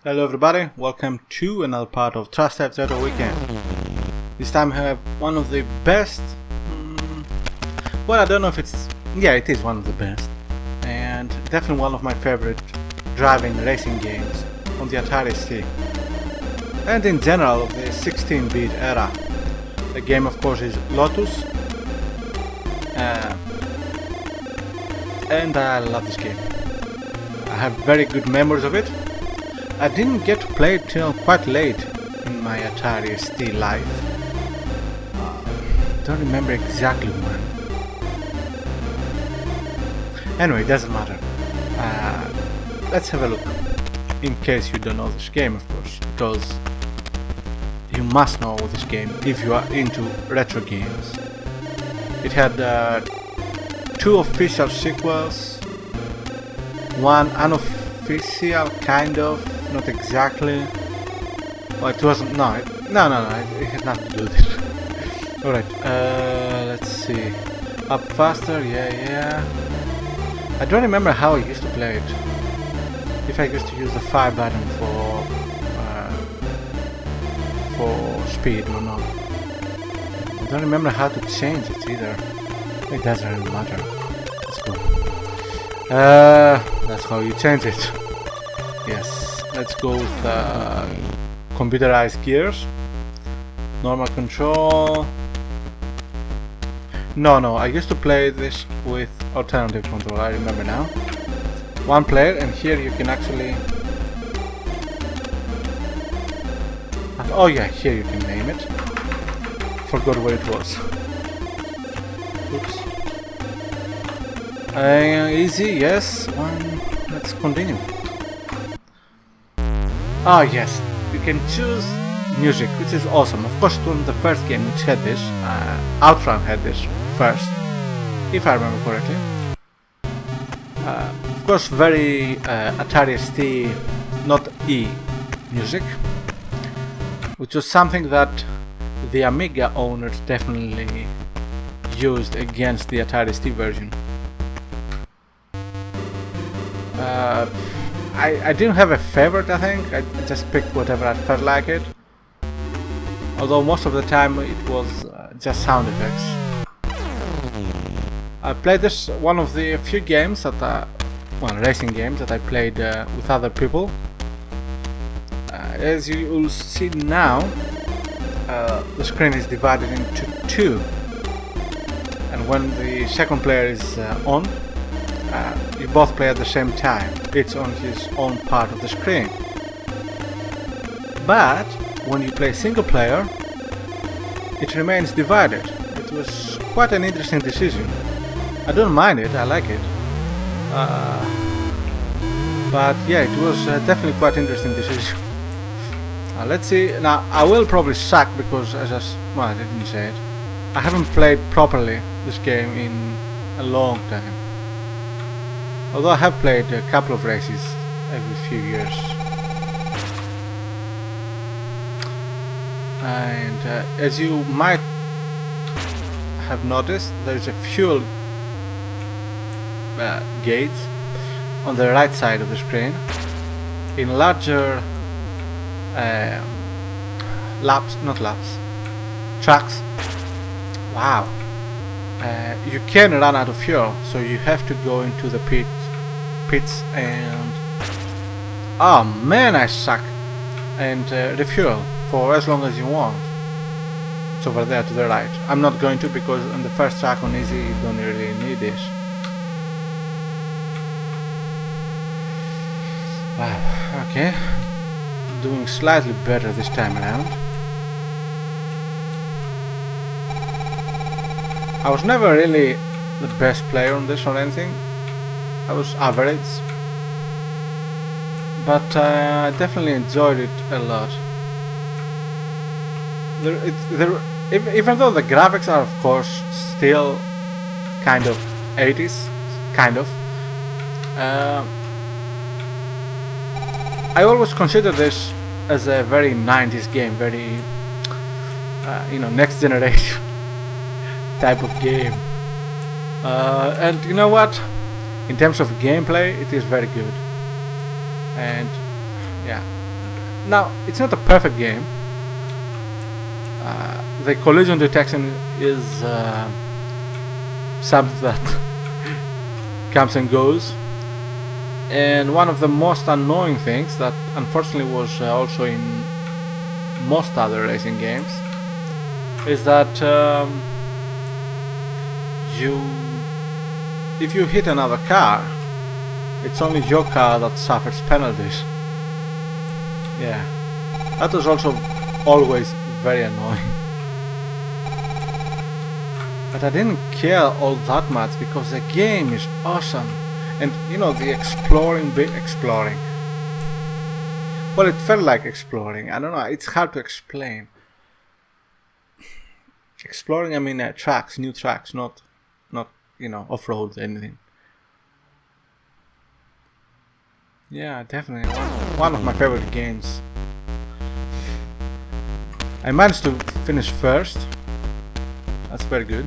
Hello everybody, welcome to another part of Trusteft Retro Weekend. This time I have one of the best, well I don't know if it's, yeah it is one of the best, and definitely one of my favorite driving racing games on the Atari ST. And in general of the 16-bit era. The game of course is Lotus, and I love this game. I have very good memories of it. I didn't get to play it till quite late in my Atari ST life. Don't remember exactly when. Anyway, doesn't matter. Let's have a look. In case you don't know this game, of course, because you must know this game if you are into retro games. It had 2 official sequels, one unofficial, kind of. Not exactly. Well, it wasn't. No, it had nothing to do with it. Alright, let's see. Up faster, yeah. I don't remember how I used to play it. If I used to use the fire button for speed or not. I don't remember how to change it either. It doesn't really matter. Let's go. That's how you change it. Yes. Let's go with computerized gears, normal control. No, I used to play this with alternative control, I remember now. One player, and here you can actually... Oh yeah, here you can name it. Forgot where it was. Oops. Easy, yes. Let's continue. Oh yes, you can choose music, which is awesome. Of course it wasn't the first game which had this. Outrun had this first, if I remember correctly. Of course very Atari ST, not E music, which was something that the Amiga owners definitely used against the Atari ST version. I didn't have a favorite, I think. I just picked whatever I felt like it. Although most of the time it was just sound effects. I played this one of the few games that racing games that I played with other people. As you will see now, the screen is divided into 2. And when the second player is on, you both play at the same time. It's on his own part of the screen. But when you play single player, it remains divided. It was quite an interesting decision. I don't mind it, I like it. But yeah, it was definitely quite an interesting decision. Let's see. Now I will probably suck because I didn't say it. I haven't played properly this game in a long time. Although I have played a couple of races every few years. And as you might have noticed, there is a fuel gauge on the right side of the screen. In larger tracks. Wow. You can run out of fuel, so you have to go into the pits and oh man, I suck, and refuel for as long as you want. It's over there to the right. I'm not going to, because on the first track on easy you don't really need this. Wow, okay, doing slightly better this time around. I was never really the best player on this or anything. I was average, but I definitely enjoyed it a lot. Even though the graphics are of course still kind of 80s, I always consider this as a very 90s game, very next generation type of game. And you know what? In terms of gameplay, it is very good. And yeah, Now, it's not a perfect game. The collision detection is something that comes and goes. And one of the most annoying things that unfortunately was also in most other racing games is that if you hit another car, it's only your car that suffers penalties. Yeah, that was also always very annoying. But I didn't care all that much because the game is awesome. And you know, the exploring. Well, it felt like exploring. I don't know, it's hard to explain. Exploring, I mean tracks, new tracks, not you know, off-road, anything. Yeah, definitely one of my favorite games. I managed to finish first. That's very good.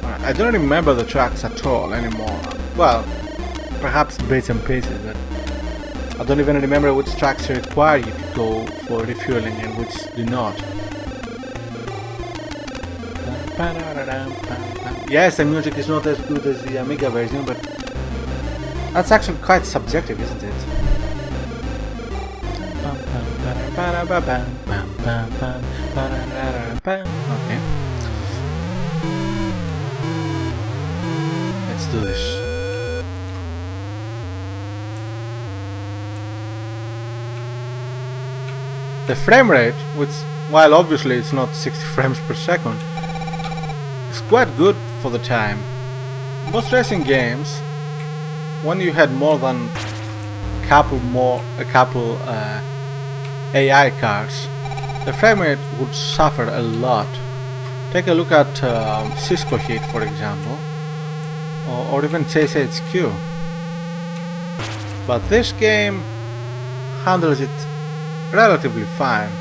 I don't remember the tracks at all anymore. Well, perhaps bits and pieces, but I don't even remember which tracks require you to go for refueling and which do not. Yes, the music is not as good as the Amiga version, but that's actually quite subjective, isn't it? Okay. Let's do this. The frame rate, which, while obviously it's not 60 frames per second, is quite good for the time. Most racing games, when you had more than a couple AI cars, the frame rate would suffer a lot. Take a look at Cisco Heat, for example, or even Chase HQ. But this game handles it relatively fine.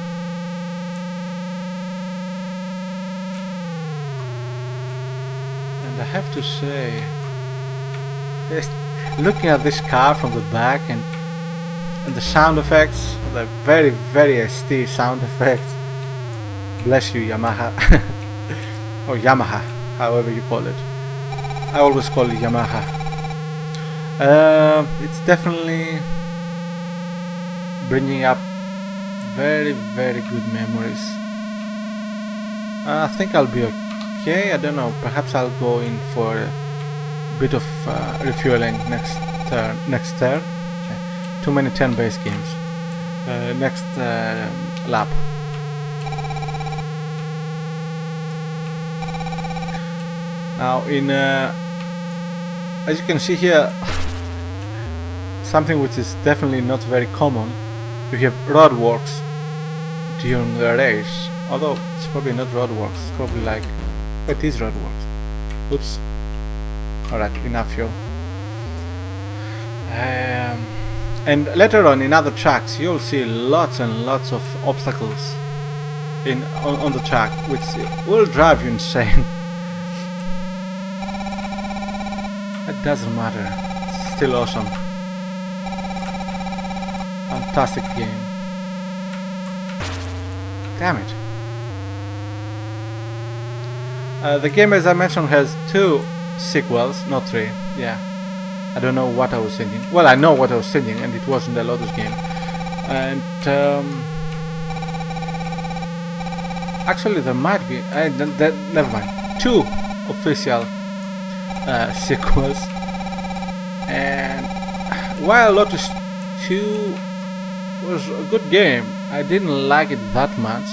And I have to say, just looking at this car from the back and the sound effects, the very, very ST sound effects. Bless you, Yamaha. Or Yamaha, however you call it. I always call it Yamaha. It's definitely bringing up very, very good memories. I think I'll be okay. I don't know, perhaps I'll go in for a bit of refueling next turn. Okay. Too many turn-based games. Next lap. Now in as you can see here, something which is definitely not very common, you have roadworks during the race, although it's probably not roadworks, it's probably like, it is roadworks. Oops. Alright, enough fuel. And later on in other tracks you'll see lots and lots of obstacles on the track, which will drive you insane. It doesn't matter, it's still awesome. Fantastic game. Damn it. The game, as I mentioned, has 2 sequels, not 3. Yeah. I don't know what I was thinking. Well, I know what I was thinking, and it wasn't a Lotus game. And actually there might be, never mind, 2 official sequels. And while Lotus 2 was a good game, I didn't like it that much,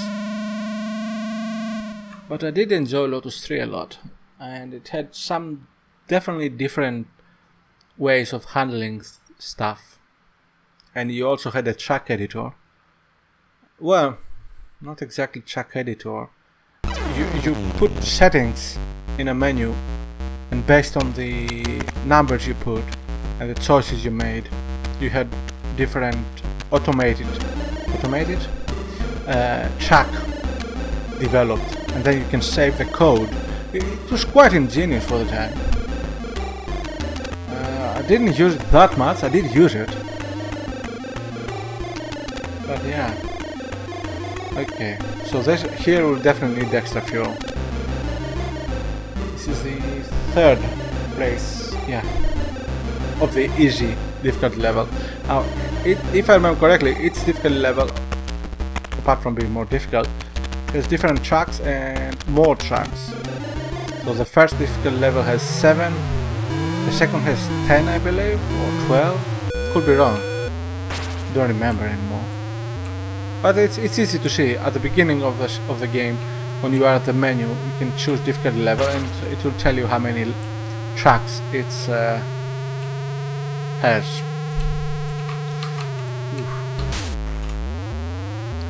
but I did enjoy Lotus 3 a lot, and it had some definitely different ways of handling stuff. And you also had a track editor. Well, not exactly track editor. You put settings in a menu, and based on the numbers you put and the choices you made, you had different automated track developed, and then you can save the code. It was quite ingenious for the time. I didn't use it that much. I did use it, but yeah. Okay, so this here will definitely need extra fuel. This is the third place, yeah, of the easy difficulty level. Now, if I remember correctly, its difficulty level, apart from being more difficult, has different tracks and more tracks. So the first difficulty level has 7, the second has 10, I believe, or 12. Could be wrong. Don't remember anymore. But it's easy to see at the beginning of the game. When you are at the menu, you can choose difficulty level, and it will tell you how many tracks it has.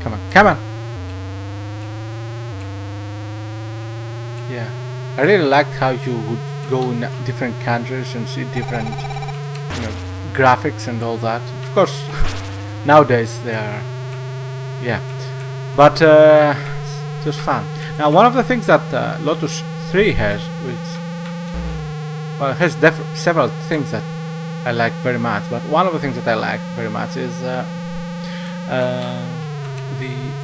Come on, come on! Yeah, I really liked how you would go in different countries and see different, graphics and all that. Of course, nowadays they are, yeah, but it was fun. Now, one of the things that Lotus 3 has, it has several things that I like very much, but one of the things that I like very much is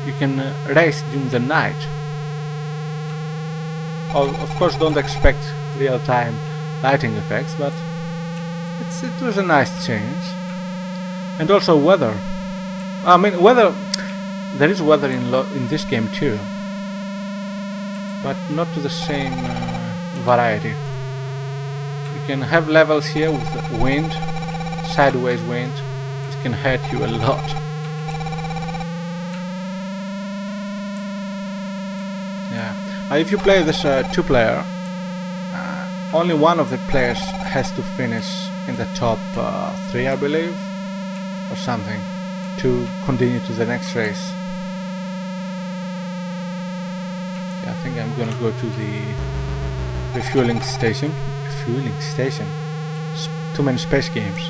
you can race during the night. Of course, don't expect real-time lighting effects, but it was a nice change. And also weather. I mean, weather. There is weather in this game too, but not to the same variety. You can have levels here with wind, sideways wind. It can hurt you a lot. Yeah. If you play this 2-player, only one of the players has to finish in the top 3, I believe, or something, to continue to the next race. Yeah, I think I'm gonna go to the refueling station. Too many space games.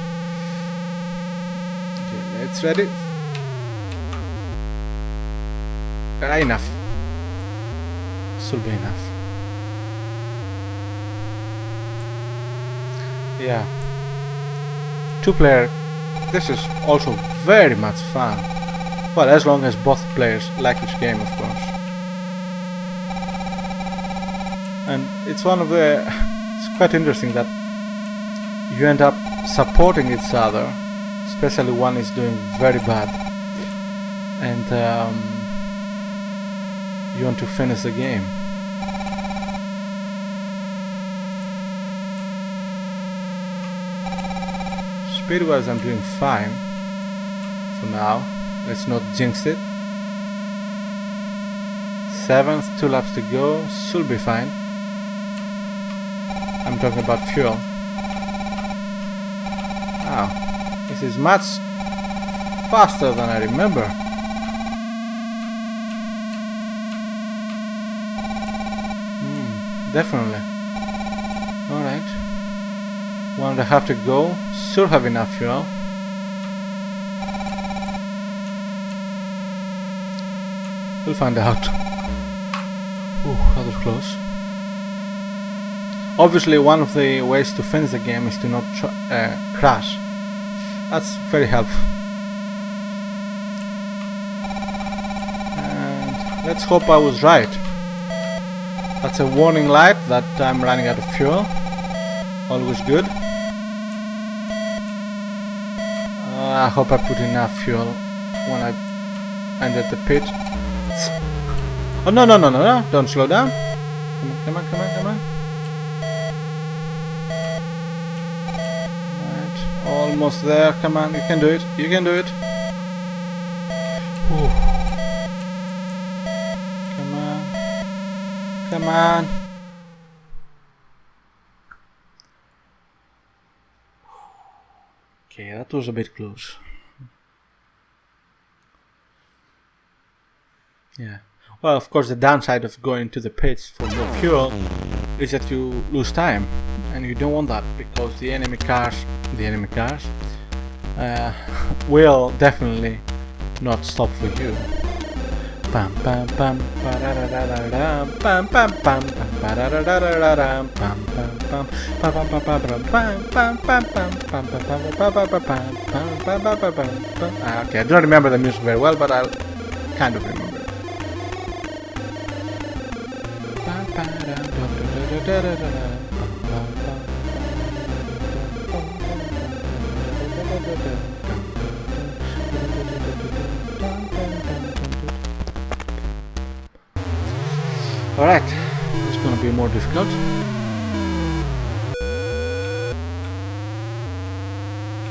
Okay, let's ready. Enough. Should be enough. Yeah. 2-player. This is also very much fun. Well, as long as both players like this game, of course. And it's it's quite interesting that you end up supporting each other, especially one is doing very bad, and you want to finish the game. Speed-wise, I'm doing fine for now. Let's not jinx it. 7th, 2 laps to go, should be fine. I'm talking about fuel. Wow, this is much faster than I remember. Definitely. Alright. 1.5 to go. Should have enough fuel. We'll find out. Ooh, that was close. Obviously, one of the ways to finish the game is to not crash. That's very helpful. And let's hope I was right. That's a warning light that I'm running out of fuel. Always good. I hope I put enough fuel when I entered the pit. Oh no, don't slow down. Come on. Right, almost there. Come on, you can do it. Ooh. Come on. Okay, that was a bit close. Yeah. Well, of course, the downside of going to the pits for more fuel is that you lose time, and you don't want that because the enemy cars will definitely not stop for you. Pam pam pam parararararam, pam pam pam pam parararararam, pam pam pam pam pam pam pam pam pam pam pam. Okay, I don't remember the music very well, but I'll kind of remember it. Alright, it's gonna be more difficult.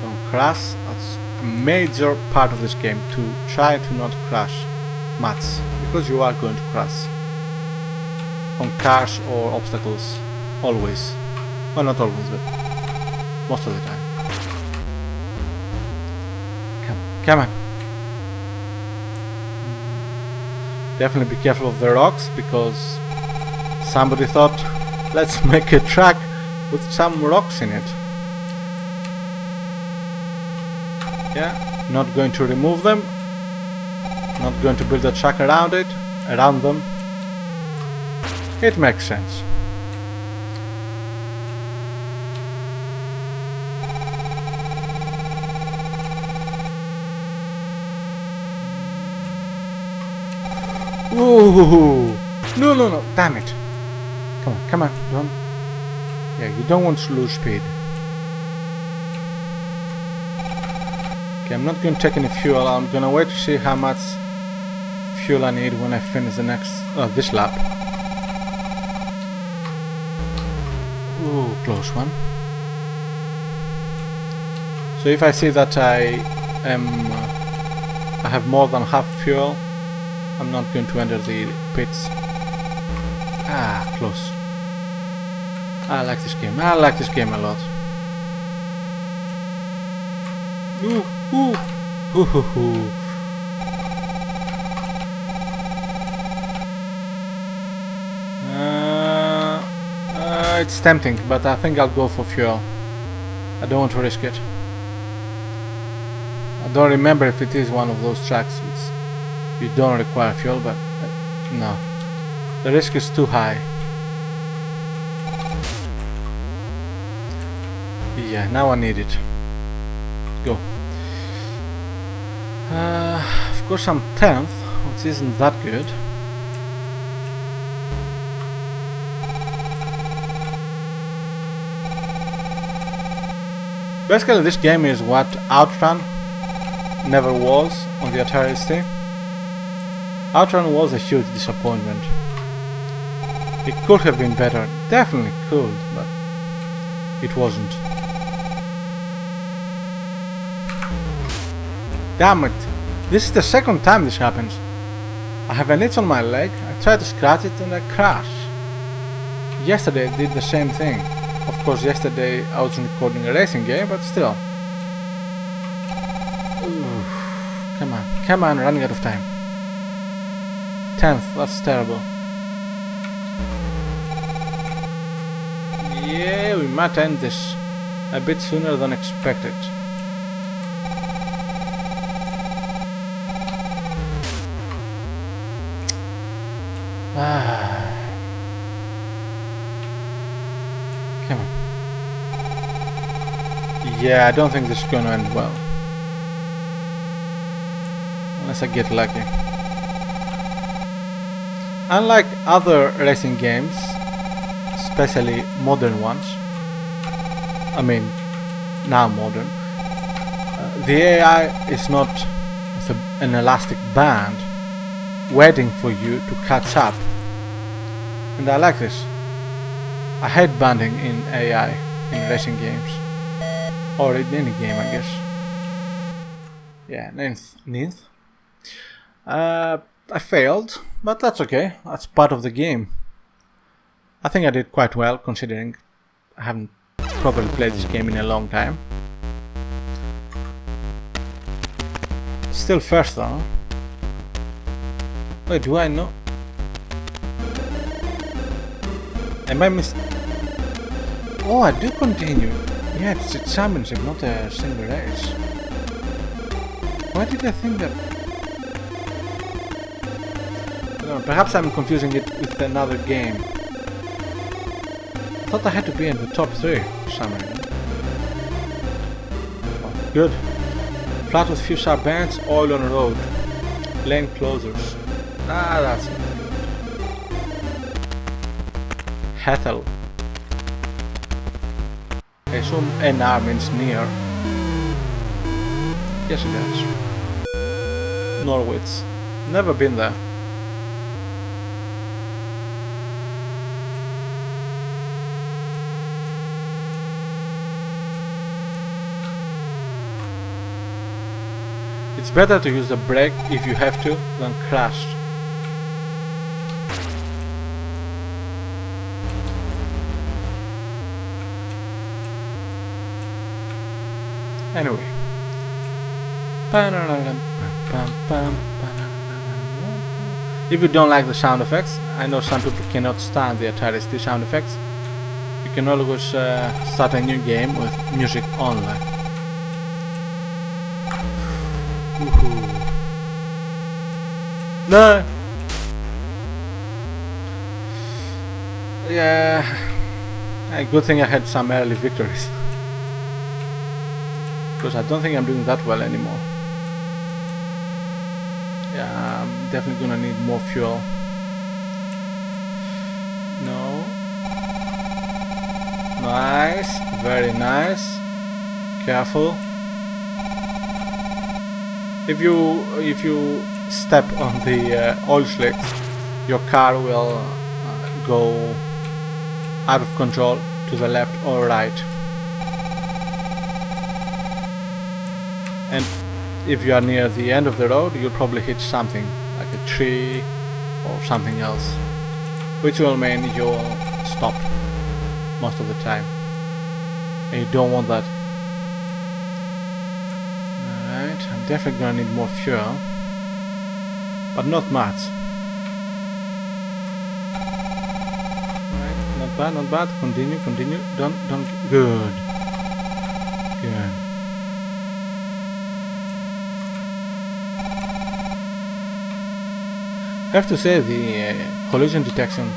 Don't crash. That's a major part of this game, to try to not crash much, because you are going to crash on cars or obstacles, always. Well, not always, but most of the time. Come on. Definitely be careful of the rocks, because somebody thought, let's make a track with some rocks in it. Yeah, not going to remove them, not going to build a track around them. It makes sense. Ooh, no, damn it. Come on, don't. Yeah, you don't want to lose speed. Okay, I'm not going to take any fuel. I'm going to wait to see how much fuel I need when I finish the this lap. Ooh, close one. So if I see that I have more than half fuel, I'm not going to enter the pits. Ah, close. I like this game. I like this game a lot. Ooh. It's tempting, but I think I'll go for fuel. I don't want to risk it. I don't remember if it is one of those tracks which you don't require fuel, but no. The risk is too high. Yeah, now I need it. Go. Of course I'm 10th, which isn't that good. Basically this game is what Outrun never was on the Atari ST. Outrun was a huge disappointment. It could have been better, definitely could, but it wasn't. Damn it, this is the second time this happens. I have an itch on my leg, I try to scratch it and I crash. Yesterday I did the same thing. Of course yesterday I wasn't recording a racing game, but still. Ooh, come on, running out of time. 10th, that's terrible. Yeah, we might end this a bit sooner than expected. Come on. Yeah, I don't think this is going to end well. Unless I get lucky. Unlike other racing games, especially modern ones, I mean, now modern, the AI is not an elastic band waiting for you to catch up. And I like this. I hate banding in AI in racing games. Or in any game, I guess. Yeah, ninth. I failed, but that's okay. That's part of the game. I think I did quite well, considering I haven't properly played this game in a long time. Still first though. Wait, do I know? Am I Oh, I do continue. Yeah, it's a championship, not a single race. Why did I think that No, perhaps I'm confusing it with another game. I thought I had to be in the top 3 for some reason. Oh, good. Flat with few sharp bends, oil on road. Lane closers. Ah, that's not good. Hethel. I assume NR means near. Yes, it does. Norwich. Never been there. It's better to use the brake if you have to than crash. Anyway. If you don't like the sound effects, I know some people cannot stand the Atari ST sound effects, you can always start a new game with music only. No! Yeah, a good thing I had some early victories. Because I don't think I'm doing that well anymore. Yeah, I'm definitely gonna need more fuel. No. Nice, very nice. Careful. If you step on the oil slicks, your car will go out of control to the left or right. And if you are near the end of the road, you'll probably hit something like a tree or something else, which will mean you'll stop most of the time, and you don't want that. Alright, I'm definitely gonna need more fuel, but not much. Alright, not bad, not bad. Continue. Don't. Good. I have to say the collision detection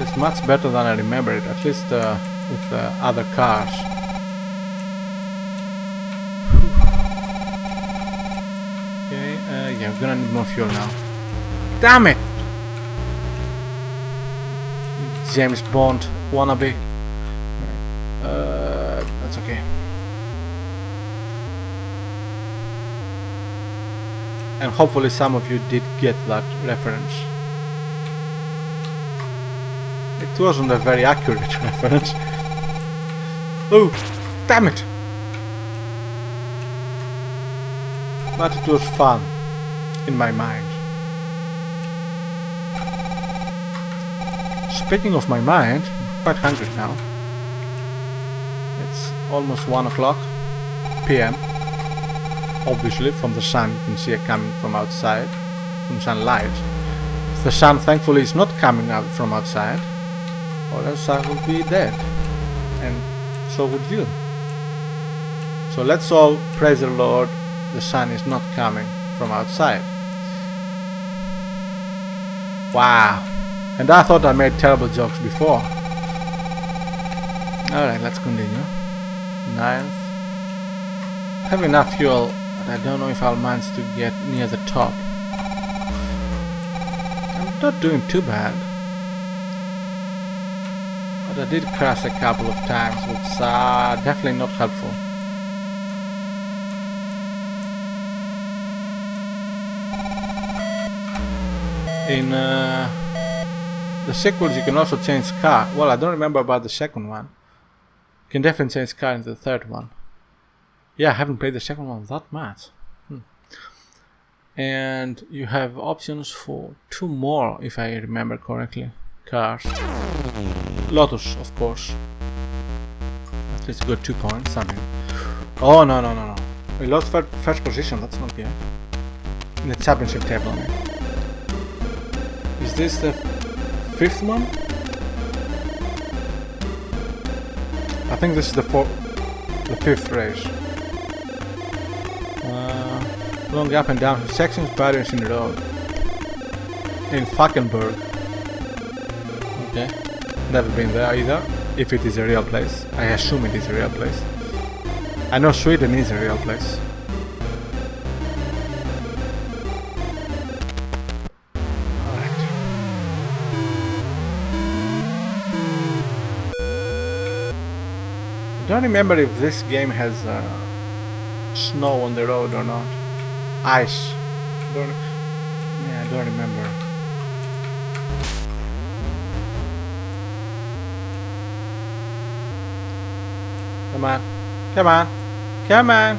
is much better than I remember it, at least with other cars. Okay, yeah, we're gonna need more fuel now. Damn it! James Bond wannabe. That's okay. And hopefully some of you did get that reference. It wasn't a very accurate reference. Oh, damn it! But it was fun in my mind. Speaking of my mind, I'm quite hungry now. It's almost 1 o'clock PM. Obviously, from the sun you can see it coming from outside, from sunlight. The sun thankfully is not coming out from outside, or else I would be dead, and so would you. So let's all praise the Lord, the sun is not coming from outside. Wow, and I thought I made terrible jokes before. Alright, let's continue. 9th. Have enough fuel. I don't know if I'll manage to get near the top. I'm not doing too bad. But I did crash a couple of times, which is definitely not helpful. In the sequels you can also change car. Well, I don't remember about the second one. You can definitely change car in the third one. Yeah, I haven't played the second one that much. And you have options for 2 more, if I remember correctly, cars. Lotus, of course. At least you got 2 points, something. Oh, no. We lost first position, that's not good. In the championship table, I mean. Is this the 5th one? I think this is the 5th race. Long up and down sections, barriers in the road. in Falkenberg. Okay, never been there either. If it is a real place, I assume it is a real place. I know Sweden is a real place. Alright. I don't remember if this game has snow on the road or not. Ice. Yeah, I don't remember. Come on. Come on. Come on.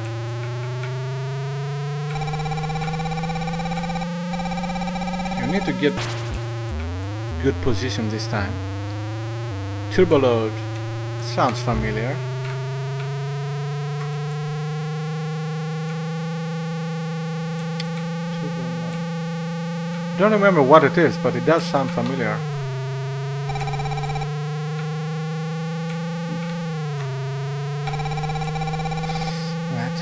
You need to get good position this time. Turbo load. Sounds familiar. Don't remember what it is, but it does sound familiar. Right.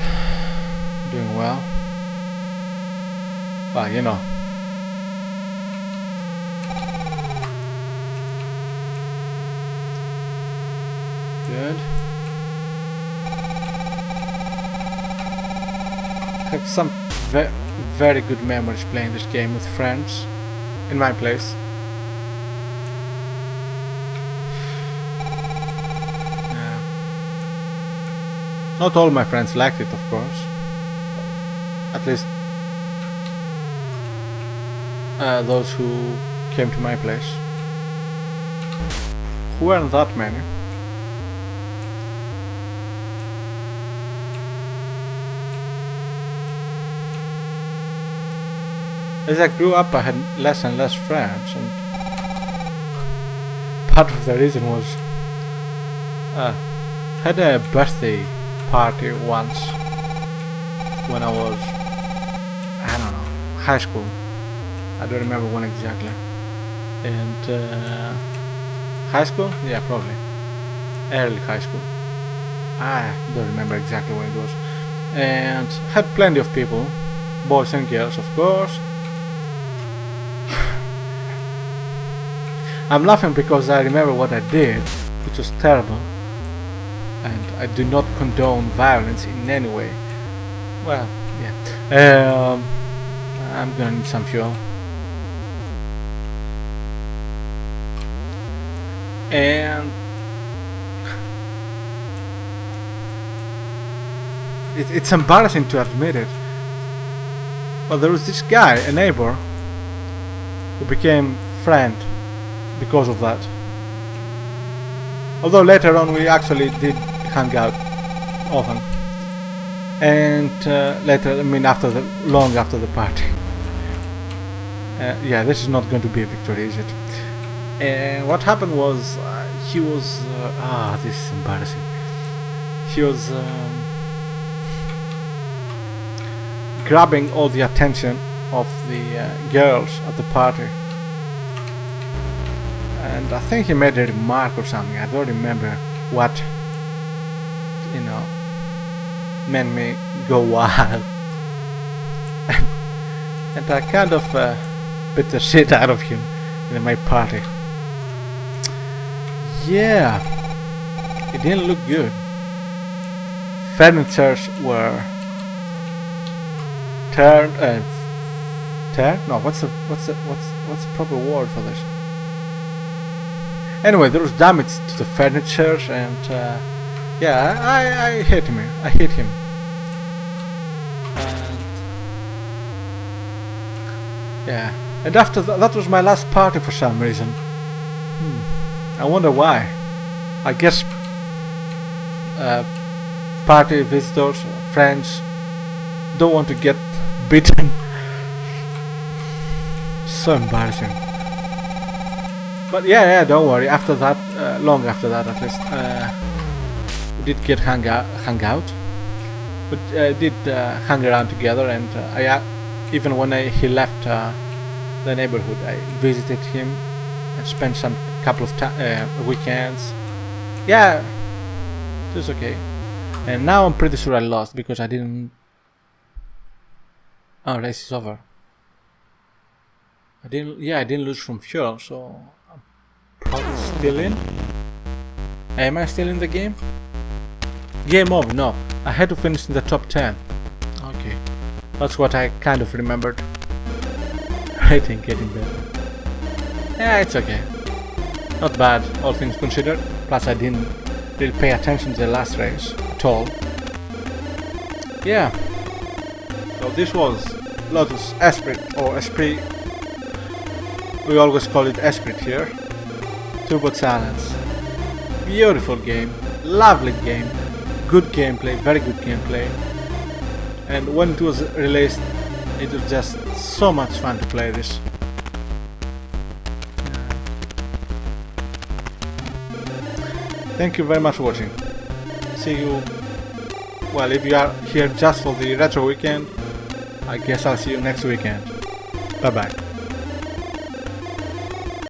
Doing well. Well, you know. Good. Have some very good memories playing this game with friends in my place. Yeah. Not all my friends liked it, of course. At least those who came to my place. Who weren't that many. As I grew up, I had less and less friends, and part of the reason was I had a birthday party once when I was, I don't know, high school. I don't remember when exactly. And high school? Yeah, probably. Early high school. I don't remember exactly when it was. And had plenty of people, boys and girls, of course. I'm laughing because I remember what I did, which was terrible, and I do not condone violence in any way. Well, yeah. I'm gonna need some fuel. And it's embarrassing to admit it. Well, there was this guy, a neighbor, who became friend because of that. Although later on we actually did hang out often. And later, I mean long after the party. Yeah, this is not going to be a victory, is it? And what happened was, he was... this is embarrassing. He was grabbing all the attention of the girls at the party. And I think he made a remark or something. I don't remember what, you know, made me go wild. And I kind of bit the shit out of him in my party. Yeah, it didn't look good. Furnitures were turned. No, what's the proper word for this? Anyway, there was damage to the furniture, and yeah, I hit him. I hit him. And yeah, and after that was my last party for some reason. I wonder why. I guess party visitors, friends don't want to get beaten. So embarrassing. But yeah, don't worry. After that, long after that at least, we did get hang out. But did hang around together, and even when he left the neighborhood, I visited him and spent some couple of weekends. Yeah, it was okay. And now I'm pretty sure I lost because I didn't. Oh, race is over. I didn't lose from fuel, so I'm probably still in. Am I still in the game? Game over, no. I had to finish in the top 10. Okay. That's what I kind of remembered. Rating getting better. Yeah, it's okay. Not bad, all things considered. Plus I didn't really pay attention to the last race at all. Yeah. So this was Lotus Esprit, or Esprit. We always call it Esprit here. Turbo Silence. Beautiful game, lovely game, good gameplay, very good gameplay. And when it was released, it was just so much fun to play this. Thank you very much for watching. See you. Well, if you are here just for the retro weekend, I guess I'll see you next weekend. Bye bye.